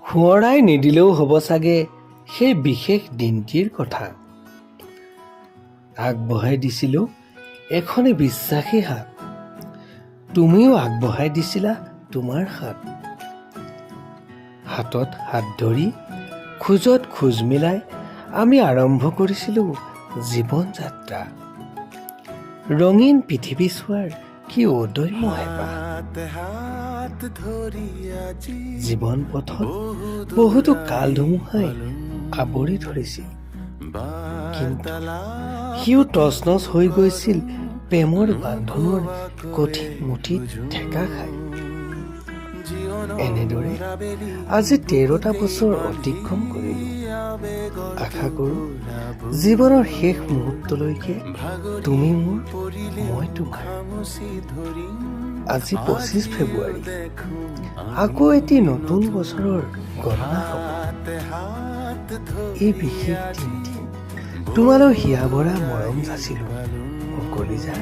সোঁৱৰাই নিদিলেও হ'ব চাগে সেই বিশেষ দিনটিৰ কথা। আগবঢ়াই দিছিলোঁ এখনি বিশ্বাসী হাত, তুমিও আগবঢ়াই দিছিলা তোমাৰ হাত। হাতত হাত ধৰি খোজত খোজ মিলাই আমি আৰম্ভ কৰিছিলোঁ জীৱন যাত্ৰা। ৰঙীন পৃথিৱী চোৱাৰ কি অদম্য হেঁপাহ। জীৱন পথত বহুতো কাল ধুমুহাই আৱৰি ধৰিছিল, কিন্তু সিও তচনচ হৈ গৈছিল প্ৰেমৰ বান্ধোনৰ কঠিন মুঠিত ঠেকা খাই। এনেদৰে আজি 13টা বছৰ অতিক্ৰম কৰিলোঁ। আশা কৰোঁ জীৱনৰ শেষ মুহূৰ্তলৈকে তুমি মোৰ, মই তোমাৰ। আজি 25 ফেব্ৰুৱাৰী, আকৌ এটি নতুন বছৰৰ গণনা হ'ব। এই বিশেষ দিনটি তোমালৈ হিয়া ভৰা মৰম যাচিলোঁ কলিজা।